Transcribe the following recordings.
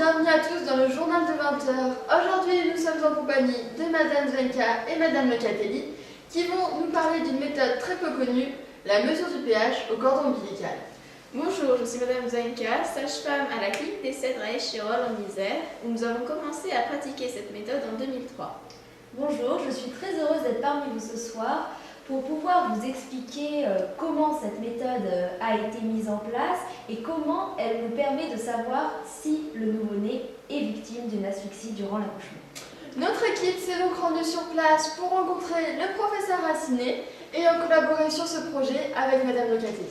bienvenue à tous dans le journal de 20 heures. Aujourd'hui, nous sommes en compagnie de Madame Zenka et Madame Locatelli qui vont nous parler d'une méthode très peu connue, la mesure du pH au cordon ombilical. Bonjour, je suis Madame Zenka, sage-femme à la clinique des Cèdres à Échirolles en Isère, où nous avons commencé à pratiquer cette méthode en 2003. Bonjour, je suis très heureuse d'être parmi vous ce soir pour pouvoir vous expliquer comment cette méthode a été mise en place et comment elle nous permet de savoir si le nouveau-né est victime d'une asphyxie durant l'accouchement. Notre équipe s'est donc rendue sur place pour rencontrer le professeur Racinet et en collaborer sur ce projet avec Madame Locatelli.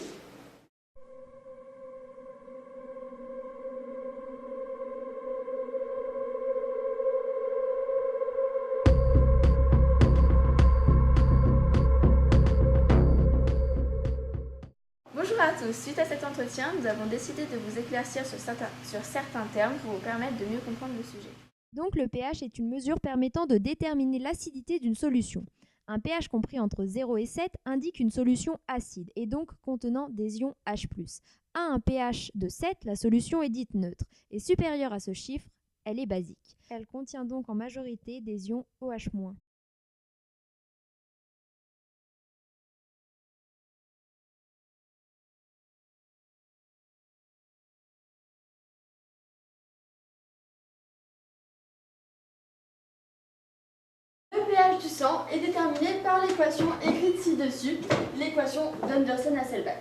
Bonjour à tous, suite à cet entretien, nous avons décidé de vous éclaircir sur certains termes pour vous permettre de mieux comprendre le sujet. Donc le pH est une mesure permettant de déterminer l'acidité d'une solution. Un pH compris entre 0 et 7 indique une solution acide et donc contenant des ions H+. À un pH de 7, la solution est dite neutre et supérieure à ce chiffre, elle est basique. Elle contient donc en majorité des ions OH-. Le pH du sang est déterminé par l'équation écrite ci-dessus, l'équation d'Andersen-Hasselbalch.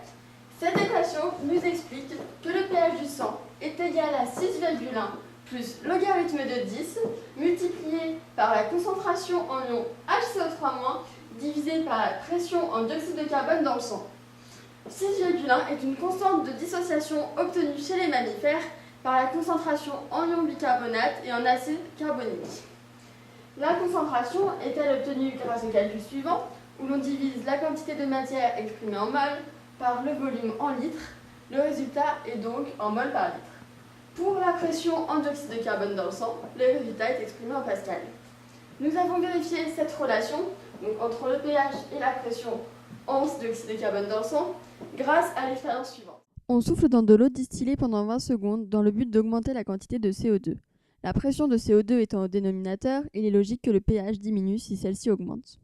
Cette équation nous explique que le pH du sang est égal à 6,1 plus logarithme de 10 multiplié par la concentration en ion HCO3- divisé par la pression en dioxyde de carbone dans le sang. 6,1 est une constante de dissociation obtenue chez les mammifères par la concentration en ion bicarbonate et en acide carbonique. La concentration est-elle obtenue grâce au calcul suivant, où l'on divise la quantité de matière exprimée en mol par le volume en litres. Le résultat est donc en mol par litre. Pour la pression en dioxyde de carbone dans le sang, le résultat est exprimé en pascal. Nous avons vérifié cette relation donc entre le pH et la pression en dioxyde de carbone dans le sang grâce à l'expérience suivante. On souffle dans de l'eau distillée pendant 20 secondes dans le but d'augmenter la quantité de CO2. La pression de CO2 étant au dénominateur, il est logique que le pH diminue si celle-ci augmente.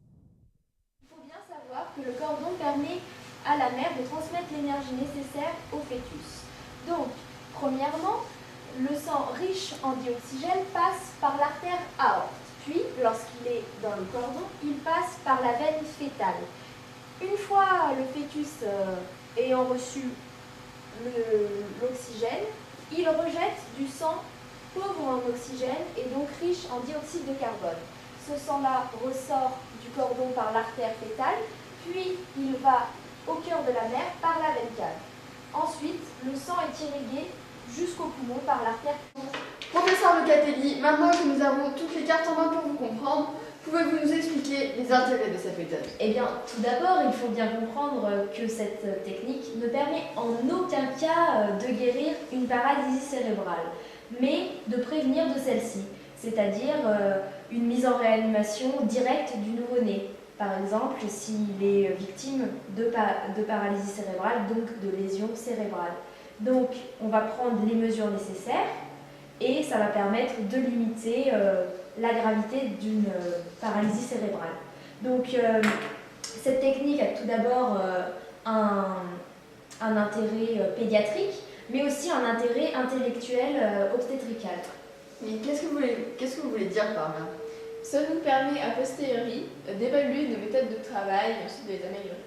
Il faut bien savoir que le cordon permet à la mère de transmettre l'énergie nécessaire au fœtus. Donc, premièrement, le sang riche en dioxygène passe par l'artère aorte. Puis, lorsqu'il est dans le cordon, il passe par la veine fétale. Une fois le fœtus ayant reçu l'oxygène, il rejette du sang pauvre en oxygène et donc riche en dioxyde de carbone. Ce sang-là ressort du cordon par l'artère fétale, puis il va au cœur de la mère par la veine cave. Ensuite, le sang est irrigué jusqu'au poumon par l'artère. Professeur Locatelli, maintenant que nous avons toutes les cartes en main pour vous comprendre, pouvez-vous nous expliquer les intérêts de cette méthode? Eh bien, tout d'abord, il faut bien comprendre que cette technique ne permet en aucun cas de guérir une paralysie cérébrale, mais de prévenir de celle-ci, c'est-à-dire une mise en réanimation directe du nouveau-né. Par exemple, s'il est victime de paralysie cérébrale, donc de lésions cérébrales. Donc, on va prendre les mesures nécessaires et ça va permettre de limiter la gravité d'une paralysie cérébrale. Donc, cette technique a tout d'abord un intérêt pédiatrique, mais aussi un intérêt intellectuel obstétrical. Mais qu'est-ce que vous voulez dire par là? Cela nous permet a posteriori d'évaluer nos méthodes de travail et ensuite de les améliorer.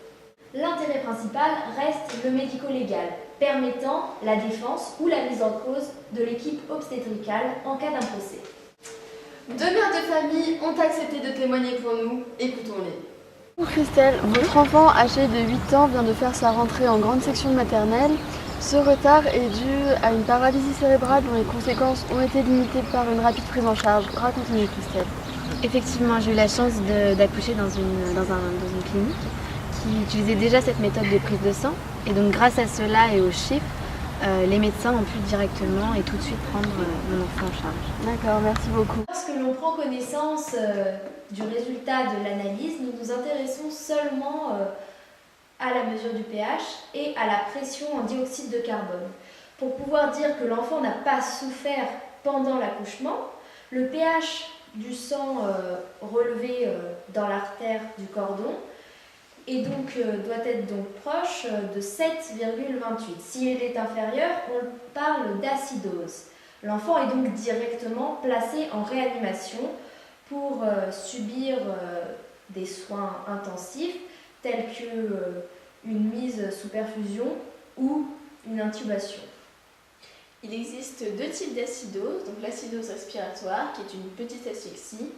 L'intérêt principal reste le médico-légal, permettant la défense ou la mise en cause de l'équipe obstétricale en cas d'un procès. Deux mères de famille ont accepté de témoigner pour nous, écoutons-les. Christelle, votre enfant âgé de 8 ans vient de faire sa rentrée en grande section de maternelle. Ce retard est dû à une paralysie cérébrale dont les conséquences ont été limitées par une rapide prise en charge. Racontez-nous, Christelle. Effectivement, j'ai eu la chance d'accoucher dans une clinique qui utilisait déjà cette méthode de prise de sang. Et donc grâce à cela et aux chiffres, les médecins ont pu directement et tout de suite prendre mon enfant en charge. D'accord, merci beaucoup. Lorsque l'on prend connaissance du résultat de l'analyse, nous nous intéressons seulement à la mesure du pH et à la pression en dioxyde de carbone. Pour pouvoir dire que l'enfant n'a pas souffert pendant l'accouchement, le pH du sang relevé dans l'artère du cordon et donc, doit être donc proche de 7,28. Si il est inférieur, on parle d'acidose. L'enfant est donc directement placé en réanimation pour subir des soins intensifs tels qu'une mise sous perfusion ou une intubation. Il existe deux types d'acidose, donc l'acidose respiratoire qui est une petite asphyxie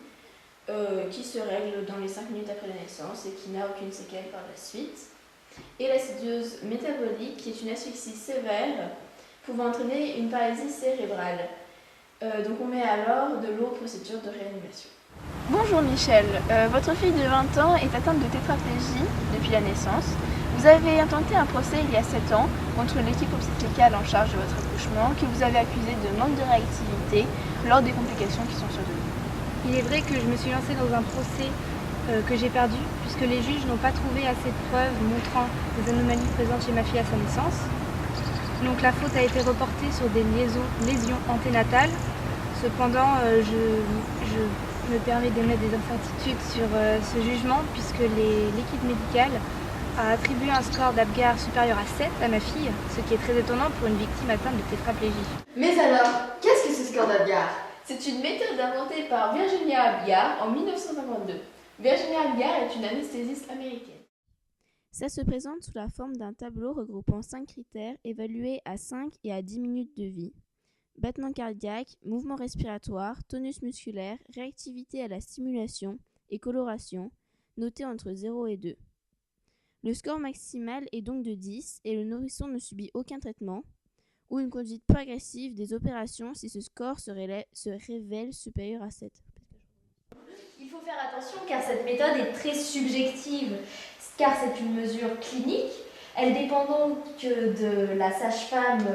qui se règle dans les 5 minutes après la naissance et qui n'a aucune séquelle par la suite, et l'acidose métabolique qui est une asphyxie sévère pouvant entraîner une paralysie cérébrale. Donc on met alors de l'eau aux procédures de réanimation. Bonjour Michel, votre fille de 20 ans est atteinte de tétraplégie depuis la naissance. Vous avez intenté un procès il y a 7 ans contre l'équipe obstétricale en charge de votre accouchement que vous avez accusé de manque de réactivité lors des complications qui sont survenues. Il est vrai que je me suis lancée dans un procès que j'ai perdu puisque les juges n'ont pas trouvé assez de preuves montrant des anomalies présentes chez ma fille à sa naissance. Donc la faute a été reportée sur des lésions anténatales. Cependant, je me permets d'émettre des incertitudes sur ce jugement puisque l'équipe médicale a attribué un score d'Apgar supérieur à 7 à ma fille, ce qui est très étonnant pour une victime atteinte de tétraplégie. Mais alors, qu'est-ce que ce score d'Apgar? C'est une méthode inventée par Virginia Apgar en 1952. Virginia Apgar est une anesthésiste américaine. Ça se présente sous la forme d'un tableau regroupant 5 critères évalués à 5 et à 10 minutes de vie. Battement cardiaque, mouvement respiratoire, tonus musculaire, réactivité à la stimulation et coloration, notés entre 0 et 2. Le score maximal est donc de 10 et le nourrisson ne subit aucun traitement ou une conduite progressive des opérations si ce score se révèle supérieur à 7. Il faut faire attention car cette méthode est très subjective, car c'est une mesure clinique. Elle dépend donc de la sage-femme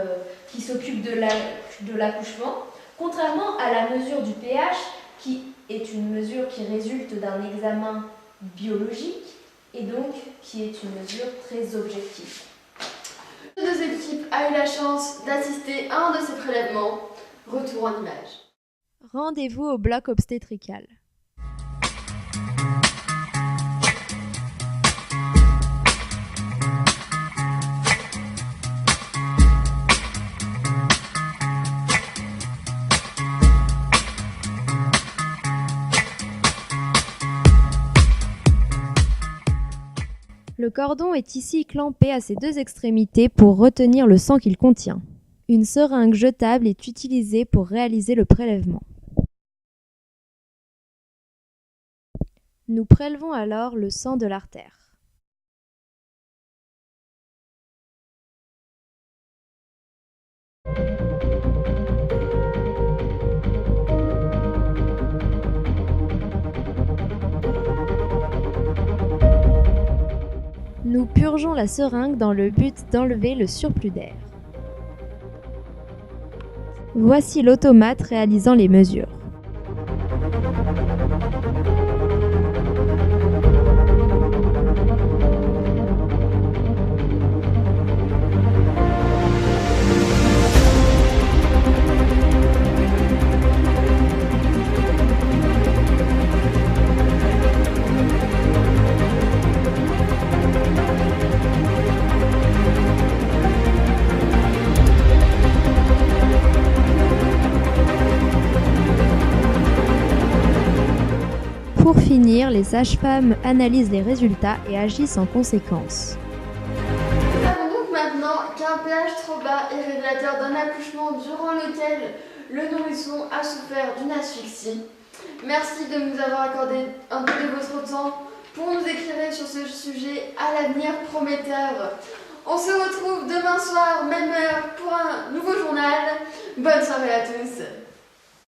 qui s'occupe de l'accouchement, contrairement à la mesure du pH qui est une mesure qui résulte d'un examen biologique et donc qui est une mesure très objective. Les deux équipes a eu la chance d'assister à un de ces prélèvements. Retour en images. Rendez-vous au bloc obstétrical. Le cordon est ici clampé à ses deux extrémités pour retenir le sang qu'il contient. Une seringue jetable est utilisée pour réaliser le prélèvement. Nous prélevons alors le sang de l'artère. Nous purgeons la seringue dans le but d'enlever le surplus d'air. Voici l'automate réalisant les mesures. Pour finir, les sages-femmes analysent les résultats et agissent en conséquence. Nous savons donc maintenant qu'un pH trop bas est révélateur d'un accouchement durant lequel le nourrisson a souffert d'une asphyxie. Merci de nous avoir accordé un peu de votre temps pour nous éclairer sur ce sujet à l'avenir prometteur. On se retrouve demain soir, même heure, pour un nouveau journal. Bonne soirée à tous.